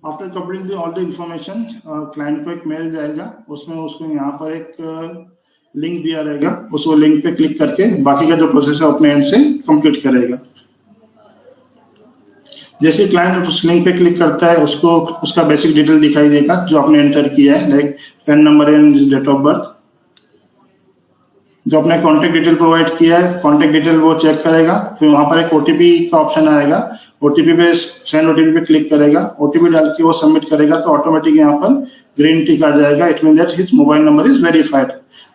After completing all the information client को एक mail जाएगा, उसमें उसको यहाँ पर एक लिंक दिया रहेगा, उस वो लिंक पे क्लिक करके बाकी का जो प्रोसेस है अपने एंड से कंप्लीट करेगा। जैसे क्लाइंट उस लिंक पे क्लिक करता है उसको उसका बेसिक डिटेल दिखाई देगा जो आपने एंटर किया है, like PAN number and date of birth. जो अपने कॉन्टेक्ट डिटेल प्रोवाइड किया है, कॉन्टेक्ट डिटेल वो चेक करेगा, फिर वहां पर एक ओटीपी का ऑप्शन आएगा, ओटीपी पे सेंड ओटीपी पे क्लिक करेगा, ओटीपी डाल के वो सबमिट करेगा तो ऑटोमेटिक यहाँ पर ग्रीन टिक आ जाएगा, it mean that his mobile number is verified.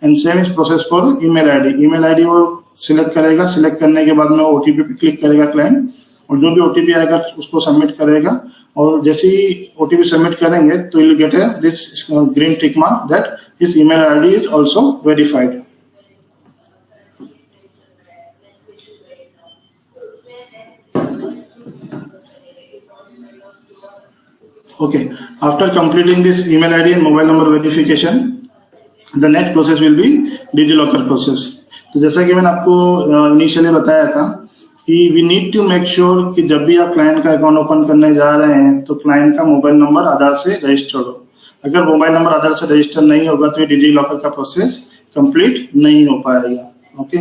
And same is process for email ID वो सिलेक्ट करेगा, सिलेक्ट करने के बाद में ओटीपी पे क्लिक करेगा क्लाइंट, और जो भी ओटीपी आएगा उसको सबमिट करेगा, और जैसे ही ओटीपी सबमिट करेंगे तो you will get this green tick mark that his email ID is also verified. Okay, after completing this email ID and mobile number verification, the next process will be DigiLocker process. तो जैसा कि मैंने आपको initially बताया था कि we need to make sure कि जब भी आप क्लाइंट का अकाउंट ओपन करने जा रहे हैं तो क्लाइंट का मोबाइल नंबर आधार से रजिस्टर्ड हो। अगर मोबाइल नंबर आधार से रजिस्टर नहीं होगा तो ये DigiLocker का प्रोसेस कंप्लीट नहीं हो पाएगा। ओके,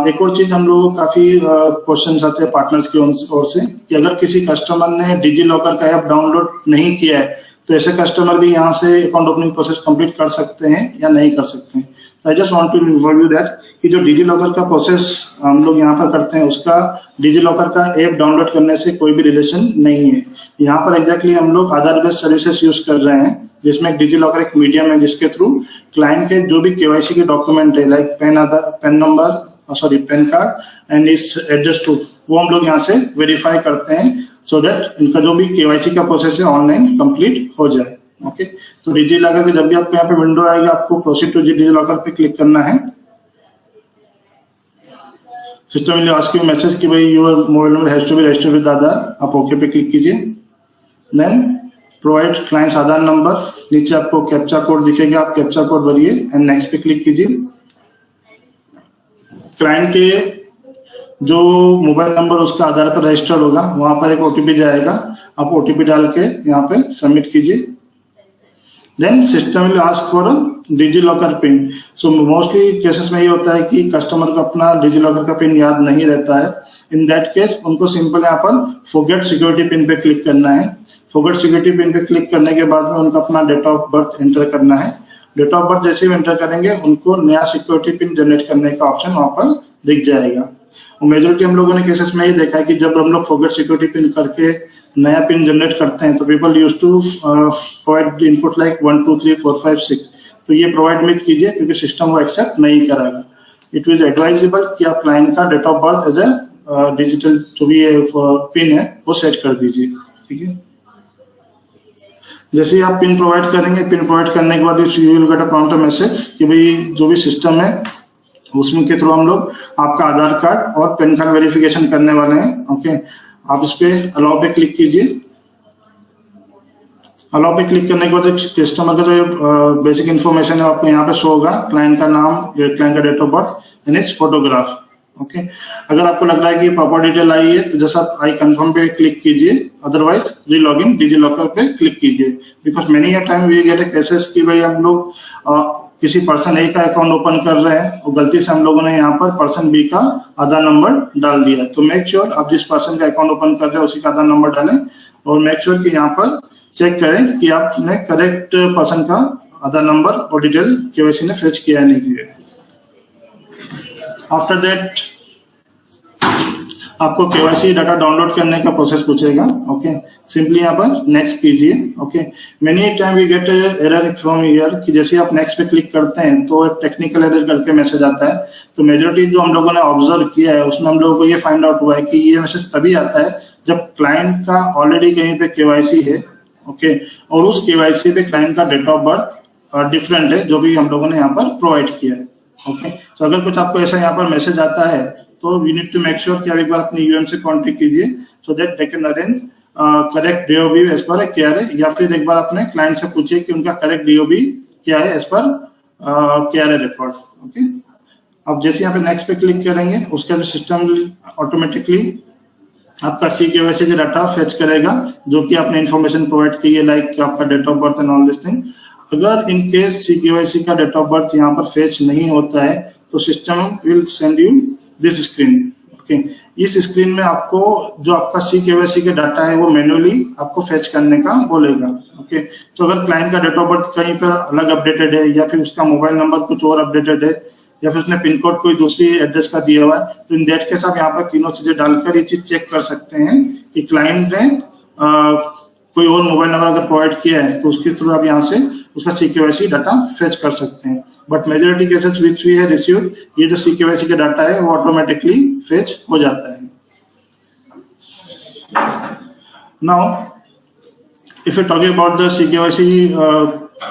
एक और चीज हम लोगों को काफी क्वेश्चन आते हैं पार्टनर्स की ओर से कि अगर किसी कस्टमर ने डिजिलॉकर का ऐप डाउनलोड नहीं किया है तो ऐसे कस्टमर भी यहाँ से अकाउंट ओपनिंग प्रोसेस कंप्लीट कर सकते हैं या नहीं कर सकते हैं। I just want to inform you that कि जो डिजिलॉकर का प्रोसेस हम लोग यहाँ पर करते हैं उसका डिजिलॉकर का ऐप डाउनलोड करने से कोई भी रिलेशन नहीं है। यहाँ पर एग्जैक्टली हम लोग आधार बेस्ड सर्विसेज यूज कर रहे हैं, जिसमें डिजिलॉकर एक मीडियम है जिसके थ्रू क्लाइंट के जो भी केवाईसी के डॉक्यूमेंट है लाइक पैन कार्ड एंड इस एड्रेस प्रूफ वो हम लोग यहाँ से वेरीफाई करते हैं सो दैट इनका जो भी केवाईसी का प्रोसेस है ऑनलाइन कंप्लीट हो जाए। ओके, तो डिजिलॉकर के जब भी आपको यहाँ पे विंडो आएगी आपको प्रोसीड टू डिजिलॉकर पे क्लिक करना है। System will ask you message कि भाई your mobile number has to be registered with Aadhaar, आप ओके पे क्लिक कीजिए। Then provide clients Aadhaar number, नीचे आपको कैप्चा कोड दिखेगा, आप कैप्चा कोड भरिए एंड नेक्स्ट पे क्लिक कीजिए। क्लाइंट के जो मोबाइल नंबर उसका आधार पर रजिस्टर्ड होगा वहां पर एक ओटीपी जाएगा, आप ओटीपी डाल के यहाँ पे सबमिट कीजिए। Then system will ask for DigiLocker PIN. So mostly cases में ये होता है कि कस्टमर को अपना डिजिलॉकर का पिन याद नहीं रहता है। इन दैट केस उनको सिंपल यहाँ पर फॉरगेट सिक्योरिटी पिन पे क्लिक करना है। फॉरगेट सिक्योरिटी पिन पे क्लिक करने के बाद में उनको अपना डेट ऑफ बर्थ एंटर करना है। डेट ऑफ बर्थ जैसे ही एंटर करेंगे उनको नया सिक्योरिटी पिन जनरेट करने का ऑप्शन वहां पर दिख जाएगा। और मेजोरिटी हम लोगों ने केसेस में ये देखा है कि जब हम लोग फॉरगेट सिक्योरिटी पिन करके नया पिन जनरेट करते हैं तो people use to provide input like 1 2 3 4 5 6, तो ये प्रोवाइड मत कीजिए क्योंकि सिस्टम वो एक्सेप्ट नहीं करेगा। इट इज एडवाइजेबल कि आप क्लाइंट का date of birth as a digital जो भी पिन है वो सेट कर दीजिए। ठीक है, जैसे ही आप पिन प्रोवाइड करेंगे, पिन प्रोवाइड करने के बाद you will get a prompt message कि भाई जो भी सिस्टम है उसमें के थ्रू हम लोग आपका आधार कार्ड और पैन कार्ड वेरिफिकेशन करने वाले हैं। ओके, आप इस पे अलाउ पे क्लिक कीजिए। अलाउ पे क्लिक करने के बाद कस्टमर का जो बेसिक इन्फॉर्मेशन है आपको यहाँ पे शो होगा, क्लाइंट का नाम, क्लाइंट का date of birth and it's photograph. Okay, अगर आपको लग रहा है कि प्रॉपर डिटेल आई है तो जैसा आप आई कंफर्म पे क्लिक कीजिए, otherwise re log in DigiLocker पे क्लिक कीजिए। Because many a time we get cases कि भाई हम लोग किसी पर्सन ए का अकाउंट ओपन कर रहे हैं और गलती से हम लोगों ने यहाँ पर पर्सन बी का आधार नंबर डाल दिया। तो मेक श्योर आप जिस पर्सन का अकाउंट ओपन कर रहे हैं उसी का आधार नंबर डालें और मेक श्योर कि यहाँ पर चेक करें कि आपने करेक्ट पर्सन का आधार नंबर और डिटेल केवाईसी ने फेच किया है नहीं किया। आफ्टर दैट आपको केवाईसी डाटा डाउनलोड करने का प्रोसेस पूछेगा। ओके, सिंपली यहाँ पर नेक्स्ट कीजिए। Okay, many time we get error from here कि जैसे आप नेक्स्ट पे क्लिक करते हैं तो एक टेक्निकल एरर करके मैसेज आता है। तो मेजोरिटी जो हम लोगों ने ऑब्जर्व किया है उसमें हम लोगों को ये फाइंड आउट हुआ है कि ये मैसेज तभी आता है जब क्लाइंट का ऑलरेडी कहीं पे केवाईसी है। ओके, और उस केवाईसी पे क्लाइंट का डेट ऑफ बर्थ डिफरेंट है जो भी हम लोगों ने यहाँ पर प्रोवाइड किया है। ओके, तो अगर कुछ आपको ऐसा यहाँ पर मैसेज आता है तो we need to make sure कि आप एक बार अपने यूएम से कांटेक्ट कीजिए so that they can arrange correct DOB as per KRA, या फिर एक बार अपने क्लाइंट से पूछिए कि उनका करेक्ट डीओबी क्या है as per KRA record. Okay, अब जैसे यहाँ पे नेक्स्ट पे क्लिक करेंगे उसके बाद सिस्टम ऑटोमेटिकली आपका CKYC का डाटा फेच करेगा, जो कि आपने इन्फॉर्मेशन प्रोवाइड की है, लाइक आपका date of birth and all this thing. अगर इन केस CKYC का डेट ऑफ बर्थ यहाँ पर फेच नहीं होता है तो system will send you this screen. Okay, इस स्क्रीन में आपको जो आपका CKYC का डाटा है वो मैन्युअली आपको फेच करने का बोलेगा। ओके, तो अगर क्लाइंट का डेट ऑफ बर्थ कहीं पर अलग अपडेटेड है या फिर उसका मोबाइल नंबर कुछ और अपडेटेड है या फिर उसने पिन कोड कोई दूसरी एड्रेस का दिया हुआ है, तो इन दैट केस आप यहाँ पर तीनों चीजें डालकर ये चीज चेक कर सकते हैं कि क्लाइंट ने कोई और मोबाइल नंबर अगर प्रोवाइड किया है तो उसके थ्रू आप यहाँ से उसका CKYC डाटा फेच कर सकते हैं। But majority cases which we have received, ये जो CKYC का डाटा है वो ऑटोमेटिकली फेच हो जाता है। Now if you talking about the CKYC,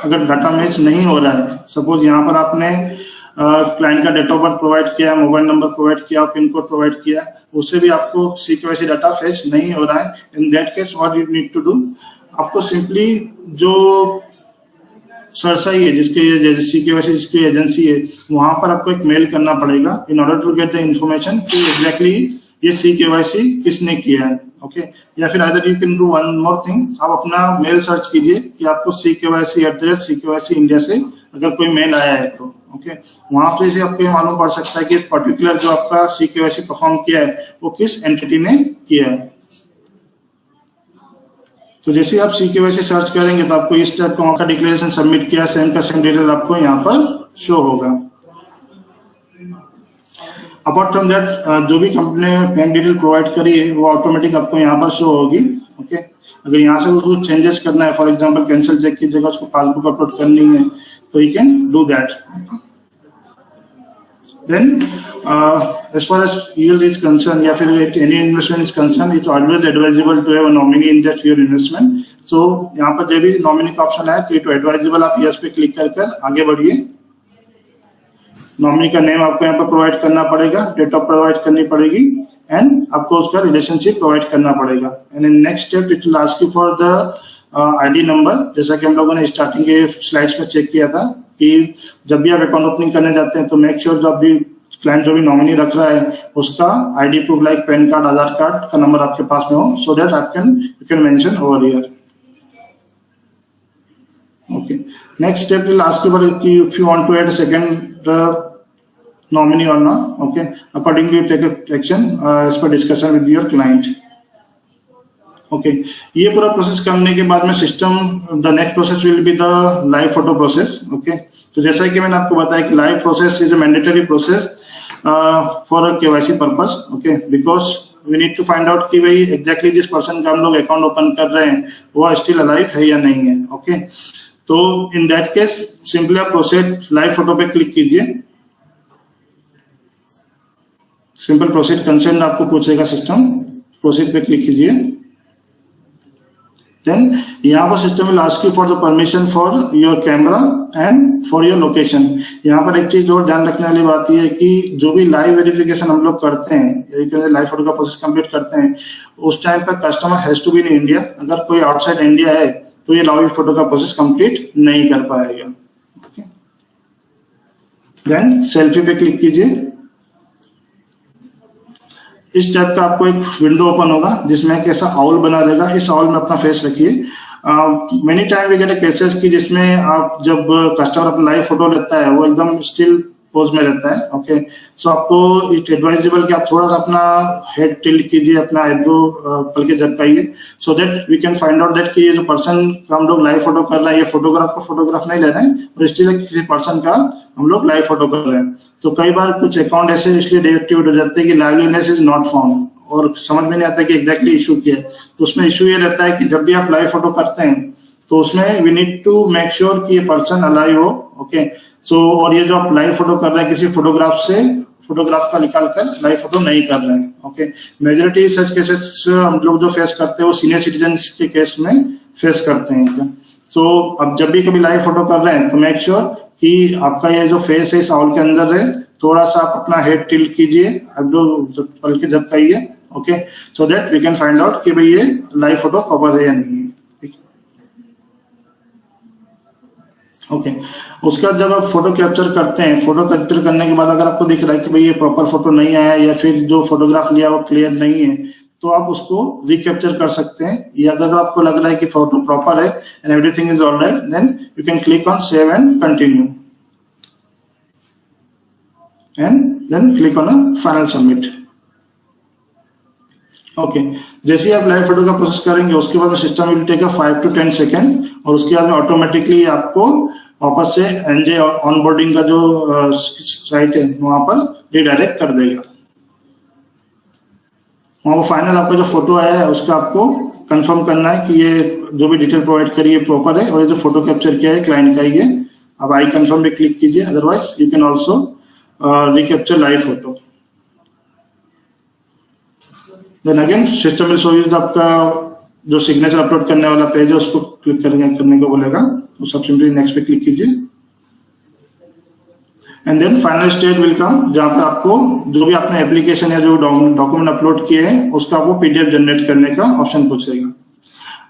अगर डाटा मैच नहीं हो रहा है, सपोज यहाँ पर आपने क्लाइंट का डेट ऑफ बर्थ प्रोवाइड किया, मोबाइल नंबर प्रोवाइड किया, पिन कोड प्रोवाइड किया, उससे भी आपको CKYC डाटा फेच नहीं हो रहा है, in that case what you need to do, आपको सिंपली जो सरसाई है जिसके CKYC जिसकी एजेंसी है वहां पर आपको एक मेल करना पड़ेगा in order to get the information कि एग्जैक्टली ये CKYC किसने किया है। ओके, या फिर other you can do one more thing, आप अपना मेल सर्च कीजिए कि आपको CKYC इंडिया से अगर कोई मेल आया है तो ओके, वहां पे से आपको ये मालूम पड़ सकता है कि पर्टिकुलर जो आपका CKYC परफॉर्म किया है वो किस एंटिटी ने किया है। तो जैसे आप CKYC सर्च करेंगे तो आपको इस टाइप का वहां का डिक्लेरेशन सबमिट किया सेम का सेम डिटेल आपको यहाँ पर शो होगा। अपार्ट फ्रॉम दैट जो भी कंपनी ने बैंक डिटेल प्रोवाइड करी है वो ऑटोमेटिक आपको यहाँ पर शो होगी। ओके, अगर यहाँ से कुछ चेंजेस करना है, फॉर एग्जांपल कैंसिल चेक की जगह उसको पासबुक अपलोड करनी है तो you can do that. Then as far as yield is concerned या फिर any investment is concerned, it's always advisable to have a nominee in that your investment. So यहाँ पर जब भी नॉमिनी का ऑप्शन आए तो ये तो एडवाइजेबल, आप यस पे क्लिक कर आगे बढ़िए। नॉमिनी का नेम आपको यहाँ पर प्रोवाइड करना पड़ेगा, डेट ऑफ प्रोवाइड करनी पड़ेगी एंड आपको उसका रिलेशनशिप प्रोवाइड करना पड़ेगा। And in next step it will ask you for the ID number, जैसा कि हम लोगों ने स्टार्टिंग के स्लाइड्स में चेक किया था कि जब भी आप अकाउंट ओपनिंग करने जाते हैं तो मेक श्योर जो भी क्लाइंट जो भी नॉमिनी रख रहा है उसका ID proof like PAN card, Aadhaar card का नंबर आपके पास में हो, so that you can mention over here. Okay, next step will ask you if you want to add second nominee or not. Okay, accordingly you take action as per discussion with your client. Okay, ये पूरा process करने के बाद में system the next process will be the live photo process. Okay, तो जैसा कि मैंने आपको बताया कि live process is a mandatory process for KYC purpose. Okay, because we need to find out कि भाई एग्जैक्टली जिस पर्सन का हम लोग अकाउंट ओपन कर रहे हैं वो स्टिल अलाइव है या नहीं है। ओके, तो इन दैट केस सिंपली आप प्रोसेड लाइव फोटो पे क्लिक कीजिए। सिंपल प्रोसीड कंसेंट आपको पूछेगा सिस्टम, प्रोसीड पे क्लिक कीजिए। देन यहाँ पर system will ask you for the permission for your camera and for your location. यहाँ पर एक चीज और ध्यान रखने वाली बात यह है कि जो भी लाइव वेरिफिकेशन हम लोग करते हैं, लाइव फोटो का प्रोसेस कंप्लीट करते हैं, उस टाइम पर customer has to be in India. अगर कोई आउटसाइड इंडिया है तो ये लाइव फोटो का प्रोसेस कंप्लीट नहीं कर पाएगा। ओके, देन सेल्फी पे क्लिक कीजिए। इस टाइप का आपको एक विंडो ओपन होगा जिसमें एक ऐसा आउल बना रहेगा, इस आउल में अपना फेस रखिए। Many time we get cases की जिसमें आप जब कस्टमर अपना लाइव फोटो लेता है वो एकदम स्टिल पोज में रहता है। ओके, सो आपको इट एडवाइजेबल कि आप थोड़ा सा अपना हेड टिल्ट कीजिए, अपना आईब्रो पल के झपकाइए, so that we can find out that कि ये जो पर्सन का हम लोग लाइव फोटो कर रहे हैं ये फोटोग्राफ नहीं ले रहे हैं, और स्टिल किसी पर्सन का हम लोग लाइव फोटो कर रहे हैं। तो कई बार कुछ अकाउंट ऐसे इसलिए डीएक्टिवेट हो जाते हैं कि लाइवलीनेस इज नॉट फाउंड, और समझ में नहीं आता कि एग्जैक्टली इशू क्या है। तो उसमें इशू ये रहता है कि जब भी आप लाइव फोटो करते हैं तो उसमें we need to make sure कि ये पर्सन अलाइव हो। ओके, सो और ये जो आप लाइव फोटो कर रहे हैं किसी फोटोग्राफ का निकाल कर लाइव फोटो नहीं कर रहे हैं। ओके, मेजोरिटी सच केसेस हम लोग जो फेस करते हैं वो सीनियर सिटीजन के केस में फेस करते हैं। सो अब जब भी कभी लाइव फोटो कर रहे हैं तो मेक श्योर कि आपका ये जो फेस है इस आउल के अंदर है, थोड़ा सा आप अपना हेड टिल्ट कीजिए, पल के झपकाइए। Okay, so that we can find out कि भाई ये लाइव फोटो प्रॉपर है या नहीं है। ओके, उसके बाद जब आप फोटो कैप्चर करते हैं, फोटो कैप्चर करने के बाद अगर आपको दिख रहा है कि भाई ये प्रॉपर फोटो नहीं आया या फिर जो फोटोग्राफ लिया वो क्लियर नहीं है, तो आप उसको रिकैप्चर कर सकते हैं, या अगर आपको लग रहा है कि फोटो प्रॉपर है and everything is alright, then you can click on save and continue and then click on final submit. Okay, जैसे ही आप लाइव फोटो का प्रोसेस करेंगे उसके बाद system will take 5 to 10 second, और उसके बाद में ऑटोमेटिकली आपको वापस से एनजे ऑनबोर्डिंग का जो साइट है वहां पर रिडायरेक्ट कर देगा। वहां पर फाइनल आपका जो फोटो आया है उसका आपको कंफर्म करना है कि ये जो भी डिटेल प्रोवाइड करी है प्रॉपर है, और ये जो फोटो कैप्चर किया है क्लाइंट का ही है। अब आई कंफर्म पे क्लिक कीजिए, otherwise you can also recapture live photo. Then again system will show you आपका जो सिग्नेचर अपलोड करने वाला पेज है उसको क्लिक करने को बोलेगा, तो सब सिंपली नेक्स्ट पे क्लिक कीजिए and then final stage will come, जहां पर आपको जो भी आपने एप्लीकेशन या जो डॉक्यूमेंट अपलोड किए हैं उसका आपको पीडीएफ जनरेट करने का ऑप्शन पूछेगा।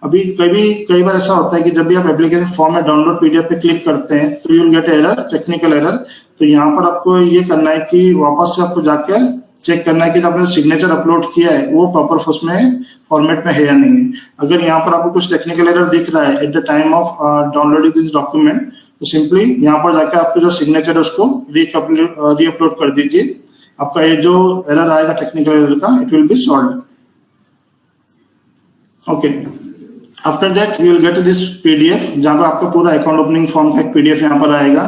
अभी कई बार ऐसा होता है कि जब भी आप एप्लीकेशन फॉर्म में डाउनलोड पीडीएफ पे क्लिक करते हैं तो you will get error, technical error. तो यहाँ पर आपको ये करना है कि वापस से आपको जाकर चेक करना है कि आपने सिग्नेचर अपलोड किया है वो प्रॉपर उसमें फॉर्मेट में है या नहीं है। अगर यहाँ पर आपको कुछ टेक्निकल एरर दिख रहा है at the time of downloading this document, तो सिंपली यहाँ पर जाकर आपको जो सिग्नेचर है उसको रीअपलोड कर दीजिए। आपका ये जो एरर आएगा टेक्निकल एरर का, it will be solved. Okay, after that you will get this PDF, जहाँ पर आपका पूरा अकाउंट ओपनिंग फॉर्म का एक पीडीएफ यहाँ पर आएगा।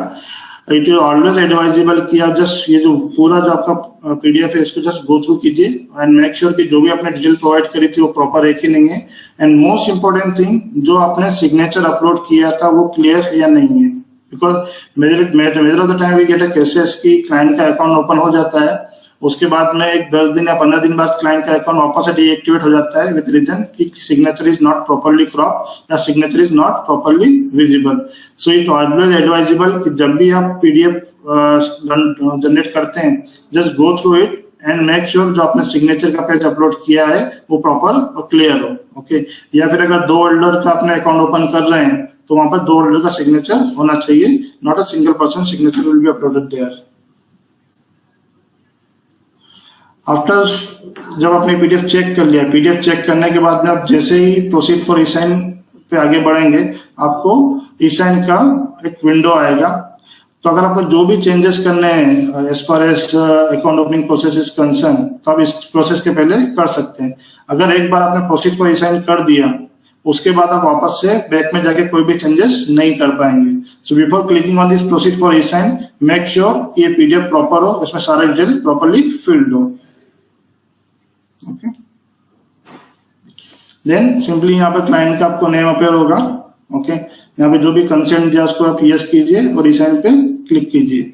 इट इज ऑलवेज एडवाइजेबल कि आप जस्ट ये जो पूरा जो आपका पीडीएफ है इसको जस्ट गो थ्रू कीजिए एंड मेक श्योर कि जो भी आपने डिटेल प्रोवाइड करी थी वो प्रॉपर है कि नहीं है। एंड मोस्ट इंपोर्टेंट थिंग, जो आपने सिग्नेचर अपलोड किया था वो क्लियर है या नहीं है, because major of the time we get a cases की क्लाइंट का अकाउंट ओपन हो जाता है, उसके बाद में एक 10 दिन या 15 दिन बाद क्लाइंट का अकाउंट वापस से डीएक्टिवेट हो जाता है विद रीजन कि signature is not properly crop या signature is not properly visible. So it always advisable कि जब भी आप पीडीएफ जनरेट करते हैं just go through it and make sure जो आपने सिग्नेचर का पेज अपलोड किया है वो प्रॉपर और क्लियर हो। ओके, या फिर अगर 2 होल्डर का अपने अकाउंट ओपन कर रहे हैं तो वहां पर 2 होल्डर का सिग्नेचर होना चाहिए, not a single person signature will be uploaded there. After जब आपने पीडीएफ चेक कर लिया, पीडीएफ चेक करने के बाद में आप जैसे ही प्रोसीड फॉर ई-साइन पे आगे बढ़ेंगे आपको ई-साइन का एक विंडो आएगा। तो अगर आपको जो भी चेंजेस करने हैं as far as account opening process is concern, तो आप इस प्रोसेस के पहले कर सकते हैं। अगर एक बार आपने प्रोसीड फॉर ई-साइन कर दिया उसके बाद आप वापस से बैक में जाके कोई भी चेंजेस नहीं कर पाएंगे। So before clicking on this proceed for e-sign make sure कि ये पीडीएफ प्रॉपर हो, इसमें सारा डिटेल प्रॉपरली फिल्ड हो। ओके, देन सिंपली यहाँ पे क्लाइंट का आपको नेम अपेयर होगा। ओके, यहाँ पे जो भी कंसेंट दिया उसको आप यस कीजिए और ई-साइन पे क्लिक कीजिए।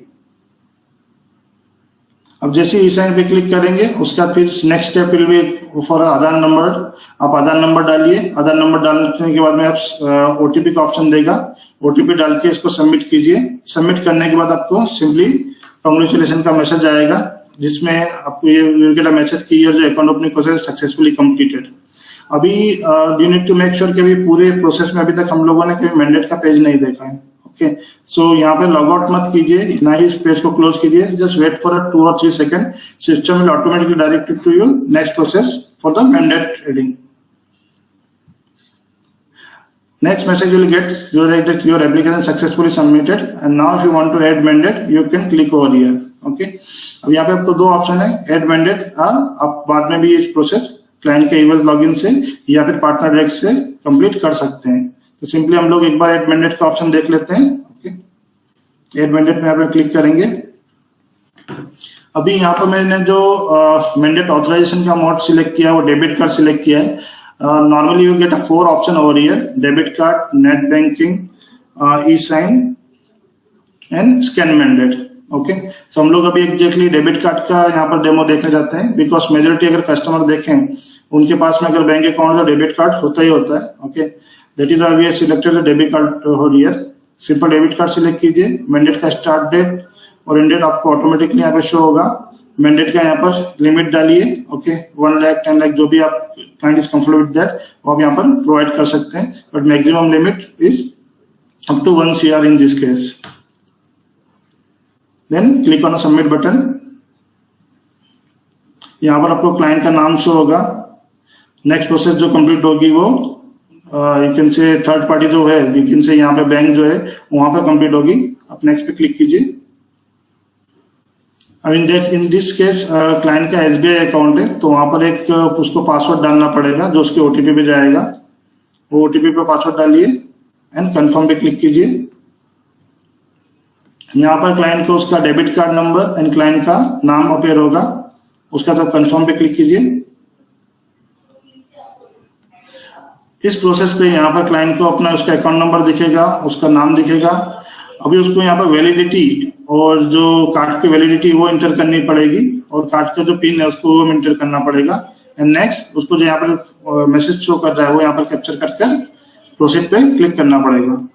अब जैसे ई-साइन पे क्लिक करेंगे उसका फिर next step will be for Aadhaar number. आप आधार नंबर डालिए, आधार नंबर डालने के बाद में आप ओटीपी का ऑप्शन देगा, ओटीपी डाल के इसको सबमिट कीजिए। सबमिट करने के बाद आपको सिंपली कांग्रेचुलेशन का मैसेज आएगा जिसमें आपको ये गेट अ मैसेज कि योर जो account opening process successfully completed. अभी you need to make sure कि अभी पूरे प्रोसेस में अभी तक हम लोगों ने कभी मैंडेट का पेज नहीं देखा है। ओके, सो यहाँ पे लॉग आउट मत कीजिए, ना ही इस पेज को क्लोज कीजिए, just wait for 2 or 3 second. System will automatically direct to you next process for the mandate adding. Next message you will get that your application successfully submitted and now if you want to add mandate you can click over here. Okay, अब यहाँ पे आपको 2 option है, add mandate और आप बाद में भी इस प्रोसेस क्लाइंट के ईमेल लॉगिन से या फिर पार्टनर डायरेक्ट से कंप्लीट कर सकते हैं। तो सिंपली हम लोग एक बार add mandate का ऑप्शन देख लेते हैं। ओके, add mandate में यहाँ पे क्लिक करेंगे। अभी यहाँ पर मैंने जो mandate ऑथराइजेशन का मोड सिलेक्ट किया है वो डेबिट कार्ड सिलेक्ट किया है। Normally you get a 4 option over here: debit card, net banking, e-sign and scan mandate. Okay, so हम लोग अभी एग्जैक्टली डेबिट कार्ड का यहाँ पर डेमो देखने जाते हैं, बिकॉज मेजोरिटी अगर कस्टमर देखें उनके पास में अगर बैंक अकाउंट का डेबिट कार्ड होता ही होता है। Okay, that is we selected debit card हो here. Simple debit card select कीजिए, मैंडेट का स्टार्ट डेट और एंड डेट आपको ऑटोमेटिकली यहाँ पे शो होगा। मैंडेट का यहाँ पर लिमिट डालिए। ओके, 1 लाख 10 लाख जो भी आप client is comfortable with that वो आप यहाँ पर प्रोवाइड कर सकते हैं, but maximum limit is up to 1 CR in this case. Then click on submit button. यहाँ पर आपको क्लाइंट का नाम शो होगा, नेक्स्ट प्रोसेस जो कंप्लीट होगी वो you can say third party जो है, यू कैन से यहाँ पे बैंक जो है वहां पे कंप्लीट होगी। आप नेक्स्ट पे क्लिक कीजिए। इन दिस केस क्लाइंट का SBI अकाउंट है, तो वहां पर एक उसको पासवर्ड डालना पड़ेगा जो उसके OTP पे जाएगा। वो OTP पे पासवर्ड डालिए एंड कंफर्म पे क्लिक कीजिए। यहाँ पर क्लाइंट को उसका debit card number and client का नाम अपेयर होगा, उसका तब कंफर्म पे क्लिक कीजिए। इस प्रोसेस पे यहाँ पर क्लाइंट को अपना उसका अकाउंट नंबर दिखेगा, उसका नाम दिखेगा। अभी उसको यहाँ पर वैलिडिटी और जो कार्ड की वैलिडिटी वो इंटर करनी पड़ेगी और कार्ड का जो पिन है उसको वो इंटर करना पड़ेगा। एंड नेक्स्ट उसको जो यहाँ पर मैसेज शो कर रहा है वो यहाँ पर कैप्चर कर प्रोसीड पे क्लिक करना पड़ेगा।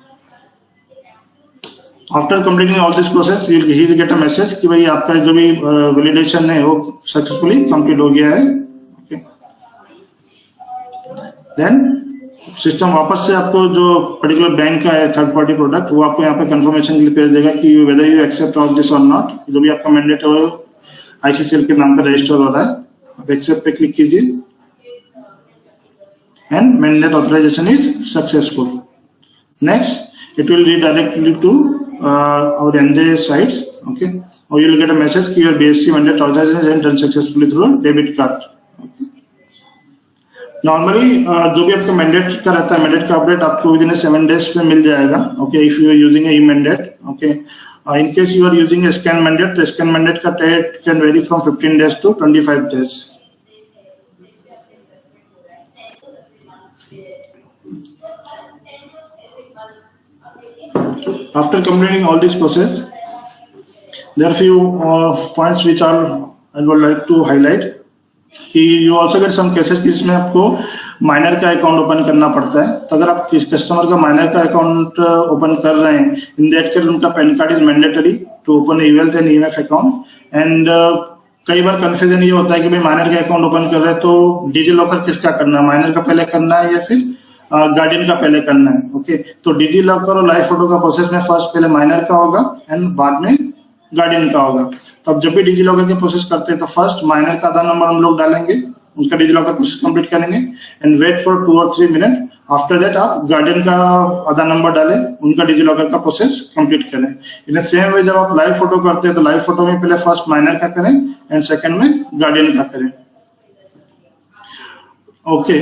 After completing all this process he will get a message कि भाई आपका जो भी वैलिडेशन है वो सक्सेसफुली कंप्लीट हो गया है। ओके, देन सिस्टम वापस से आपको जो पर्टिकुलर बैंक का है थर्ड पार्टी प्रोडक्ट वो आपको यहाँ पे कंफर्मेशन के लिए भेज देगा कि whether you accept all this और नॉट। जो भी आपका मैंडेट हो ICCL के नाम पर रजिस्टर हो रहा है, आप एक्सेप्ट पे क्लिक कीजिए and mandate authorisation is successful. Next it will redirect to our NJ sites, okay, or you will get a message कि your BSC mandate authorization is done successfully through debit card. Okay. Normally जो भी आपका mandate का रहता है, mandate का update आपको within 7 days पे मिल जाएगा। Okay, if you are using a mandate. Okay, in case you are using a scan mandate, तो स्कैन मैंडेट का date can vary from 15 days to 25 days। After completing all this process, there are few points which I would like to highlight. कि you also get some cases जिसमें आपको minor का account open करना पड़ता है। तो अगर आप कस्टमर का माइनर का अकाउंट ओपन कर रहे हैं, इन दैट केस उनका PAN card is mandatory to open e-wealth and EMF account. And कई बार कंफ्यूजन ये होता है कि भाई माइनर का अकाउंट ओपन कर रहे हैं तो डिजी लॉकर किसका करना है, माइनर का पहले करना है या फिर गार्डियन का पहले करना है। ओके, तो डिजी लॉकर और लाइव फोटो का प्रोसेस में फर्स्ट पहले माइनर का होगा एंड बाद में गार्डियन का होगा। तो अब जब भी डिजी लॉकर के प्रोसेस करते हैं तो फर्स्ट माइनर का आधार नंबर हम लोग डालेंगे, उनका डिजी लॉकर प्रोसेस कंप्लीट करेंगे and wait for 2 or 3 minute. After that आप गार्डियन का आधार नंबर डालें, उनका डिजी लॉकर का प्रोसेस कंप्लीट करें। इन सेम वे जब आप लाइव फोटो करते हैं तो लाइव फोटो में पहले फर्स्ट माइनर का करें एंड सेकंड में गार्डियन का करें। ओके,